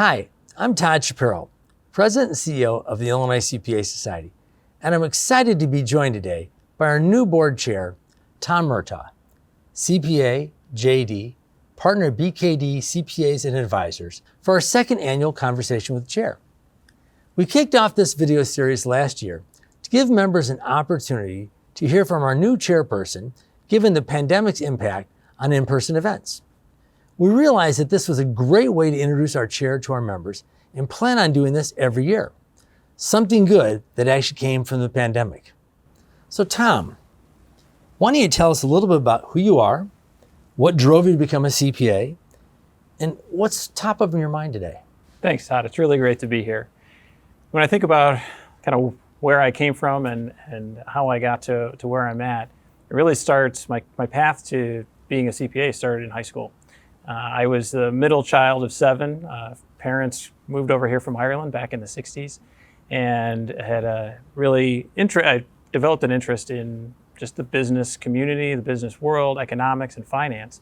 Hi, I'm Todd Shapiro, President and CEO of the Illinois CPA Society, and I'm excited to be joined today by our new board chair, Tom Murtagh, CPA, JD, partner at BKD CPAs Advisors, for our second annual Conversation with the Chair. We kicked off this video series last year to give members an opportunity to hear from our new chairperson, given the pandemic's impact on in-person events. We realized that this was a great way to introduce our chair to our members and plan on doing this every year. Something good that actually came from the pandemic. So Tom, why don't you tell us a little bit about who you are, what drove you to become a CPA, and what's top of your mind today? Thanks, Todd. It's really great to be here. When I think about kind of where I came from and how I got to where I'm at, it really starts, my path to being a CPA started in high school. I was the middle child of 7. Parents moved over here from Ireland back in the 60s and had I developed an interest in just the business community, the business world, economics, and finance.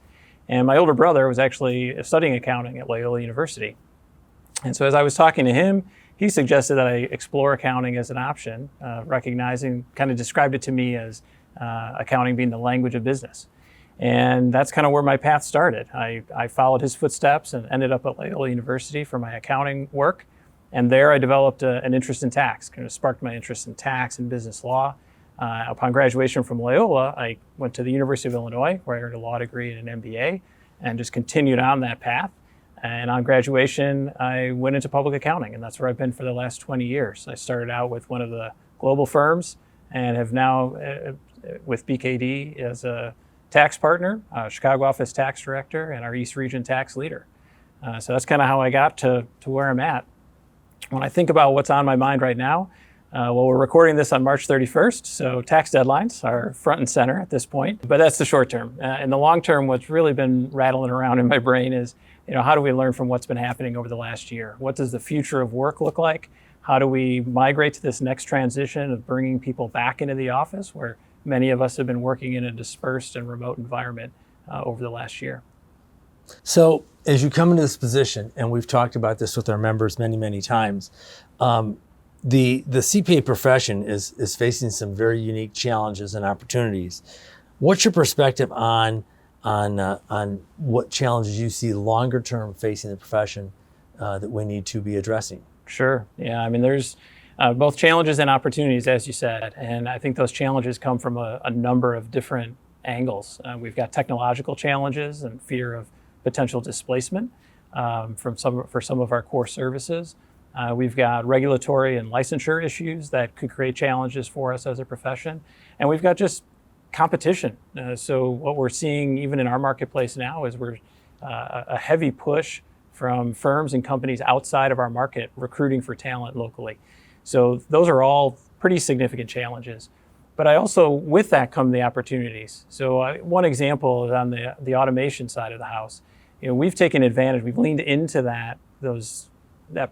And my older brother was actually studying accounting at Loyola University. And so as I was talking to him, he suggested that I explore accounting as an option, recognizing, kind of described it to me as accounting being the language of business. And that's kind of where my path started. I followed his footsteps and ended up at Loyola University for my accounting work. And there I developed an interest in tax, kind of sparked my interest in tax and business law. Upon graduation from Loyola, I went to the University of Illinois, where I earned a law degree and an MBA, and just continued on that path. And on graduation, I went into public accounting, and that's where I've been for the last 20 years. I started out with one of the global firms and have now, with BKD as a tax partner, Chicago office tax director, and our East Region tax leader. So that's kind of how I got to where I'm at. When I think about what's on my mind right now, well, we're recording this on March 31st, so tax deadlines are front and center at this point, but that's the short term. In the long term, what's really been rattling around in my brain is, how do we learn from what's been happening over the last year? What does the future of work look like? How do we migrate to this next transition of bringing people back into the office, where many of us have been working in a dispersed and remote environment over the last year? So as you come into this position, and we've talked about this with our members many, many times, the CPA profession is facing some very unique challenges and opportunities. What's your perspective on what challenges you see longer term facing the profession that we need to be addressing? Sure. Yeah. I mean, there's both challenges and opportunities, as you said, and I think those challenges come from a number of different angles. We've got technological challenges and fear of potential displacement for some of our core services. We've got regulatory and licensure issues that could create challenges for us as a profession, and we've got just competition. So what we're seeing even in our marketplace now is we're a heavy push from firms and companies outside of our market recruiting for talent locally. So those are all pretty significant challenges. But I also, with that come the opportunities. So one example is on the automation side of the house. We've taken advantage, we've leaned into that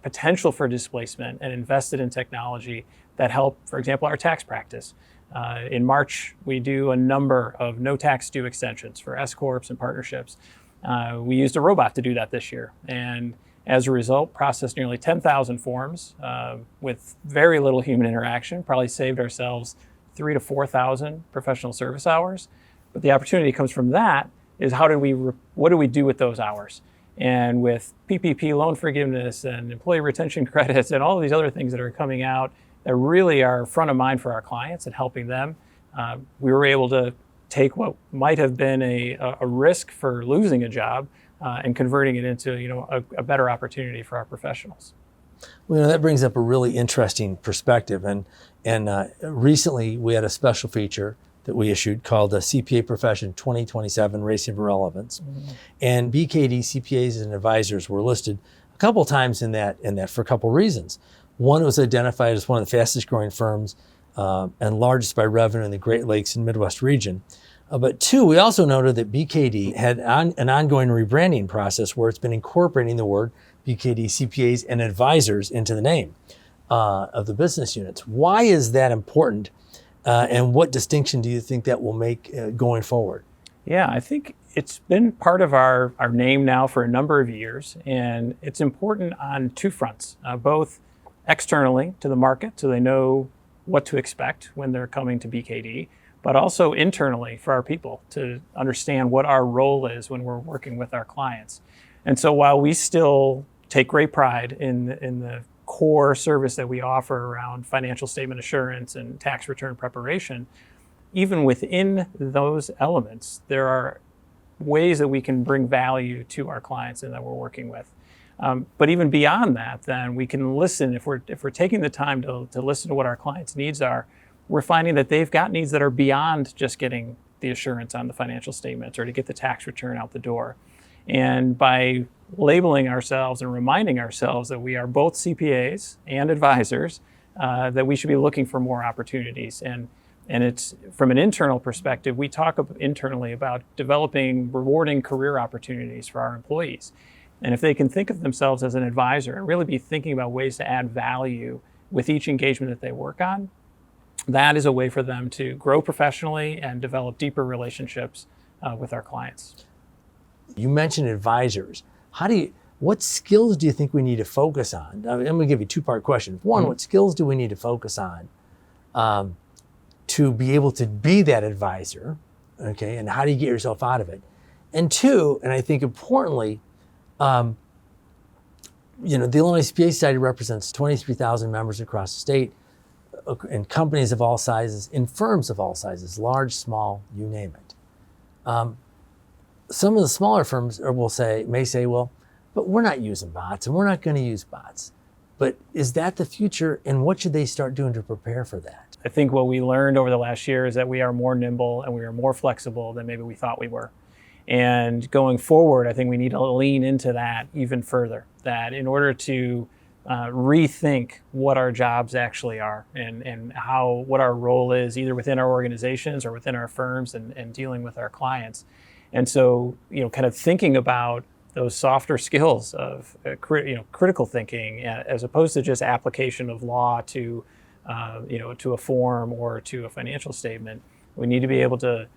potential for displacement and invested in technology that help, for example, our tax practice. In March, we do a number of no tax due extensions for S Corps and partnerships. We used a robot to do that this year. And as a result, processed nearly 10,000 forms with very little human interaction, probably saved ourselves 3,000 to 4,000 professional service hours. But the opportunity comes from that is what do we do with those hours? And with PPP loan forgiveness and employee retention credits and all of these other things that are coming out that really are front of mind for our clients and helping them, we were able to take what might have been a risk for losing a job and converting it into a better opportunity for our professionals. Well, that brings up a really interesting perspective. And recently we had a special feature that we issued called the CPA Profession 2027 Racing for Relevance. Mm-hmm. And BKD CPAs Advisors were listed a couple times in that for a couple reasons. One, was identified as one of the fastest growing firms and largest by revenue in the Great Lakes and Midwest region. But two, we also noted that BKD had an ongoing rebranding process where it's been incorporating the word BKD CPAs and Advisors into the name of the business units. Why is that important? And what distinction do you think that will make going forward? Yeah, I think it's been part of our name now for a number of years, and it's important on two fronts, both externally to the market so they know what to expect when they're coming to BKD, but also internally for our people to understand what our role is when we're working with our clients. And so while we still take great pride in the core service that we offer around financial statement assurance and tax return preparation, even within those elements, there are ways that we can bring value to our clients and that we're working with. But even beyond that, then we can listen. If we're taking the time to listen to what our clients' needs are, we're finding that they've got needs that are beyond just getting the assurance on the financial statements or to get the tax return out the door. And by labeling ourselves and reminding ourselves that we are both CPAs and advisors, that we should be looking for more opportunities. And it's from an internal perspective, we talk internally about developing rewarding career opportunities for our employees. And if they can think of themselves as an advisor and really be thinking about ways to add value with each engagement that they work on, that is a way for them to grow professionally and develop deeper relationships with our clients. You mentioned advisors. What skills do you think we need to focus on? I'm going to give you a two-part question. One, what skills do we need to focus on to be able to be that advisor? Okay, and how do you get yourself out of it? And two, and I think importantly, the Illinois CPA Society represents 23,000 members across the state, in companies of all sizes, in firms of all sizes, large, small, you name it. Some of the smaller firms may say, well, but we're not using bots and we're not going to use bots. But is that the future, and what should they start doing to prepare for that? I think what we learned over the last year is that we are more nimble and we are more flexible than maybe we thought we were. And going forward, I think we need to lean into that even further, that in order to rethink what our jobs actually are and what our role is either within our organizations or within our firms and dealing with our clients. And so, kind of thinking about those softer skills of critical thinking as opposed to just application of law to a form or to a financial statement. We need to be able to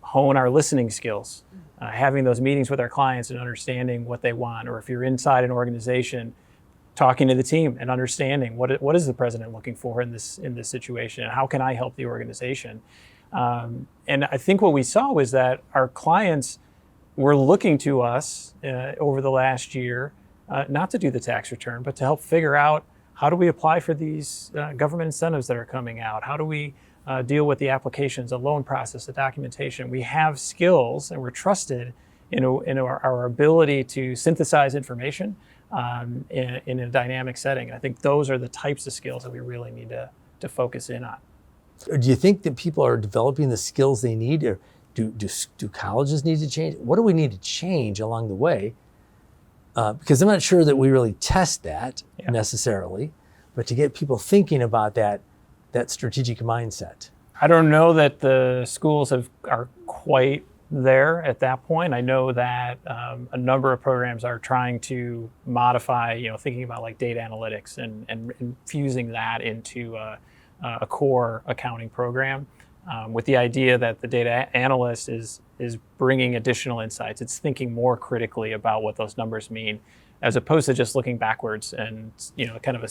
hone our listening skills, having those meetings with our clients and understanding what they want, or if you're inside an organization, talking to the team and understanding what is the president looking for in this situation, and how can I help the organization. And I think what we saw was that our clients were looking to us over the last year, not to do the tax return, but to help figure out how do we apply for these government incentives that are coming out? How do we deal with the applications, the loan process, the documentation? We have skills and we're trusted in our ability to synthesize information in a dynamic setting. And I think those are the types of skills that we really need to focus in on. Do you think that people are developing the skills they need, or do colleges need to change? What do we need to change along the way? Because I'm not sure that we really test that necessarily, but to get people thinking about that strategic mindset. I don't know that the schools are quite there at that point. I know that a number of programs are trying to modify, thinking about like data analytics and infusing that into a core accounting program with the idea that the data analyst is bringing additional insights. It's thinking more critically about what those numbers mean, as opposed to just looking backwards and kind of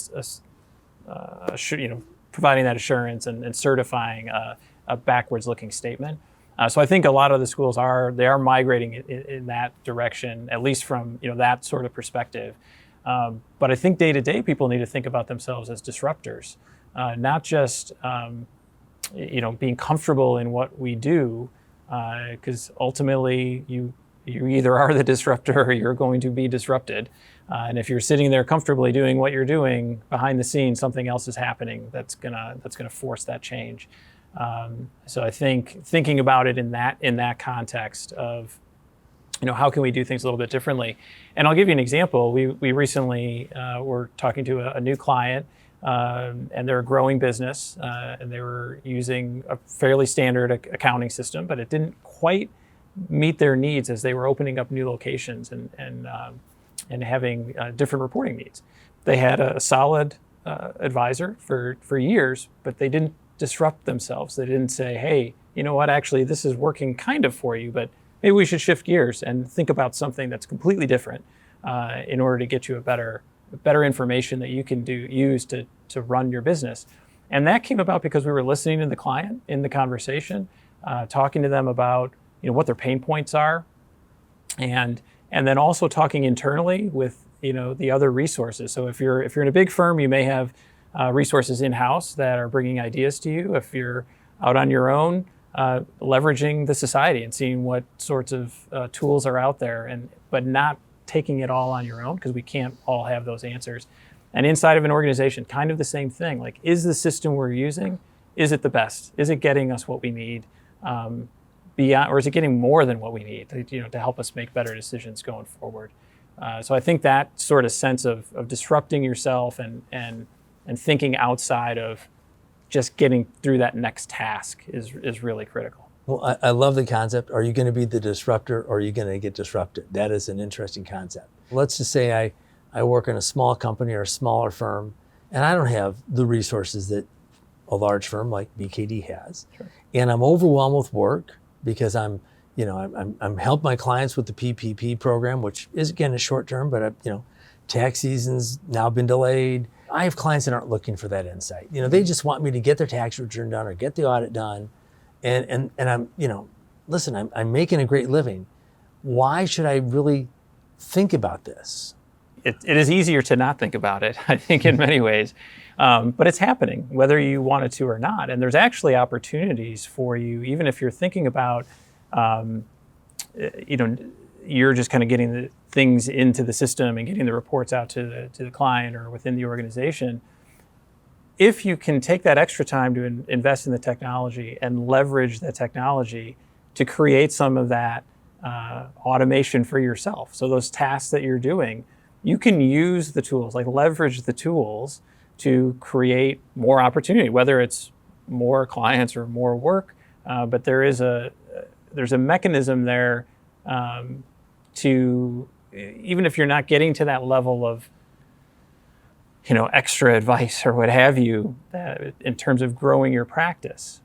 providing that assurance and certifying a backwards-looking statement. So I think a lot of the schools are migrating in that direction, at least from that sort of perspective. But I think day-to-day people need to think about themselves as disruptors, not just being comfortable in what we do, because ultimately you either are the disruptor or you're going to be disrupted. And if you're sitting there comfortably doing what you're doing, behind the scenes something else is happening that's gonna force that change. So I think thinking about it in that context of how can we do things a little bit differently. And I'll give you an example. We recently were talking to a new client, and they're a growing business, and they were using a fairly standard accounting system, but it didn't quite meet their needs as they were opening up new locations and having different reporting needs. They had a solid advisor for years, but they didn't disrupt themselves. They didn't say, hey, you know what, actually this is working kind of for you, but maybe we should shift gears and think about something that's completely different in order to get you a better information that you can use to run your business. And that came about because we were listening to the client in the conversation, talking to them about what their pain points are, and then also talking internally with the other resources. So if you're in a big firm, you may have resources in-house that are bringing ideas to you. If you're out on your own, leveraging the society and seeing what sorts of tools are out there, but not taking it all on your own, because we can't all have those answers. And inside of an organization, kind of the same thing. Like, is the system we're using, is it the best? Is it getting us what we need beyond, or is it getting more than what we need to help us make better decisions going forward? So I think that sort of sense of disrupting yourself and thinking outside of just getting through that next task is really critical. Well, I love the concept. Are you going to be the disruptor, or are you going to get disrupted? That is an interesting concept. Let's just say I work in a small company or a smaller firm, and I don't have the resources that a large firm like BKD has. Sure. And I'm overwhelmed with work because I'm helping my clients with the PPP program, which is, again, a short term, but tax season's now been delayed. I have clients that aren't looking for that insight. They just want me to get their tax return done or get the audit done. And I'm, listen, I'm making a great living. Why should I really think about this? It is easier to not think about it, I think, in many ways. But it's happening, whether you want it to or not. And there's actually opportunities for you, even if you're thinking about, you're just kind of getting the things into the system and getting the reports out to the client or within the organization. If you can take that extra time to invest in the technology and leverage the technology to create some of that automation for yourself. So those tasks that you're doing, you can use the tools, like leverage the tools to create more opportunity, whether it's more clients or more work. But there's a mechanism there to, even if you're not getting to that level of extra advice or what have you, in terms of growing your practice,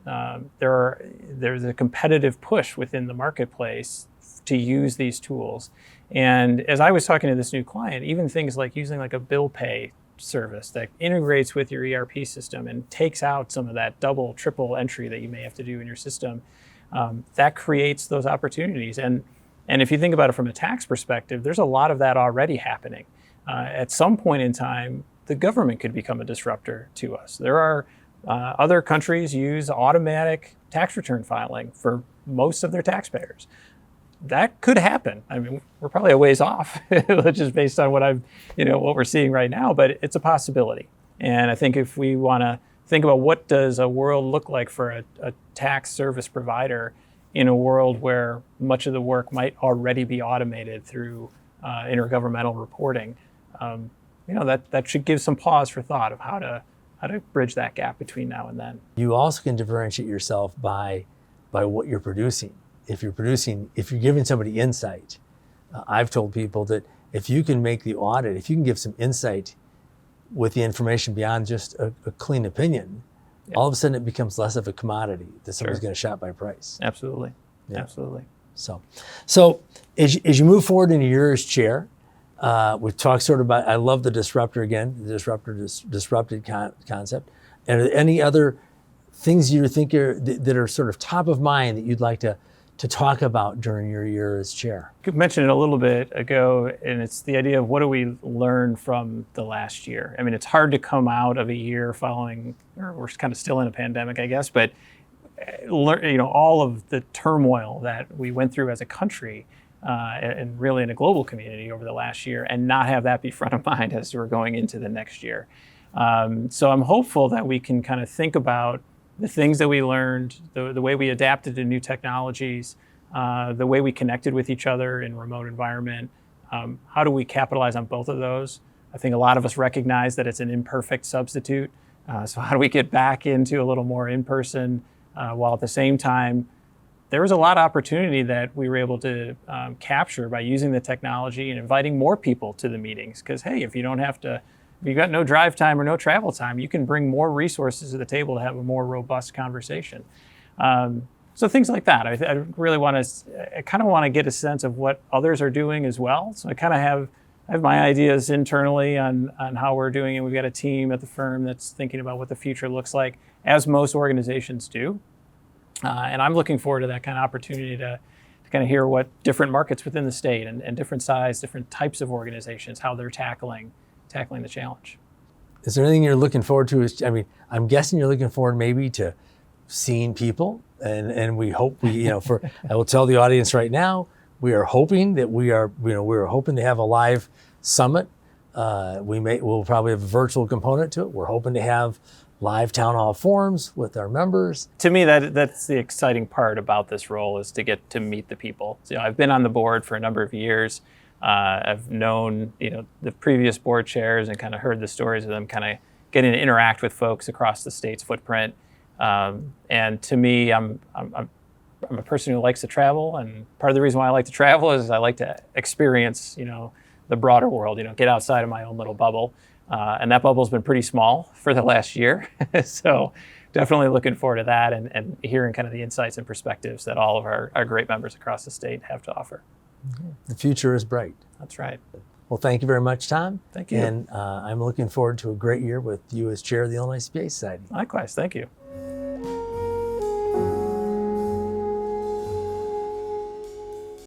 there's a competitive push within the marketplace to use these tools. And as I was talking to this new client, even things like using like a bill pay service that integrates with your ERP system and takes out some of that double, triple entry that you may have to do in your system, that creates those opportunities. And if you think about it from a tax perspective, there's a lot of that already happening. At some point in time, the government could become a disruptor to us. There are other countries use automatic tax return filing for most of their taxpayers. That could happen. I mean, we're probably a ways off, just based on what what we're seeing right now, but it's a possibility. And I think if we want to think about what does a world look like for a tax service provider in a world where much of the work might already be automated through intergovernmental reporting, that should give some pause for thought of how to bridge that gap between now and then. You also can differentiate yourself by what you're producing. If you're giving somebody insight, I've told people that if you can make the audit, if you can give some insight with the information beyond just a clean opinion, all of a sudden it becomes less of a commodity that somebody's going to shop by price. Absolutely. Yeah. Absolutely. So as you move forward into your as chair, we've talked sort of about, I love the disruptor again, the disrupted concept. And are there any other things you think that are sort of top of mind that you'd like to talk about during your year as chair? You mentioned it a little bit ago, and it's the idea of what do we learn from the last year? I mean, it's hard to come out of a year following, or we're kind of still in a pandemic, I guess, but all of the turmoil that we went through as a country and really in a global community over the last year, and not have that be front of mind as we're going into the next year. So I'm hopeful that we can kind of think about the things that we learned, the way we adapted to new technologies, the way we connected with each other in a remote environment. How do we capitalize on both of those? I think a lot of us recognize that it's an imperfect substitute. So how do we get back into a little more in-person, while at the same time, there was a lot of opportunity that we were able to capture by using the technology and inviting more people to the meetings. Because, hey, if you've got no drive time or no travel time, you can bring more resources to the table to have a more robust conversation. So things like that. I really want to, I kind of want to get a sense of what others are doing as well. So I kind of have my ideas internally on how we're doing it. We've got a team at the firm that's thinking about what the future looks like, as most organizations do. And I'm looking forward to that kind of opportunity to kind of hear what different markets within the state and different size, different types of organizations, how they're tackling the challenge. Is there anything you're looking forward to? I mean, I'm guessing you're looking forward maybe to seeing people, and we hope I will tell the audience right now, we are hoping that we're hoping to have a live summit. We'll probably have a virtual component to it. We're hoping to have live town hall forums with our members. To me, that's the exciting part about this role, is to get to meet the people. So, I've been on the board for a number of years. I've known the previous board chairs and kind of heard the stories of them kind of getting to interact with folks across the state's footprint. And to me, I'm a person who likes to travel, and part of the reason why I like to travel is I like to experience the broader world. Get outside of my own little bubble. And that bubble's been pretty small for the last year. So definitely looking forward to that and hearing kind of the insights and perspectives that all of our great members across the state have to offer. The future is bright. That's right. Well, thank you very much, Tom. Thank you. And I'm looking forward to a great year with you as chair of the Illinois CPA Society. Likewise. Thank you.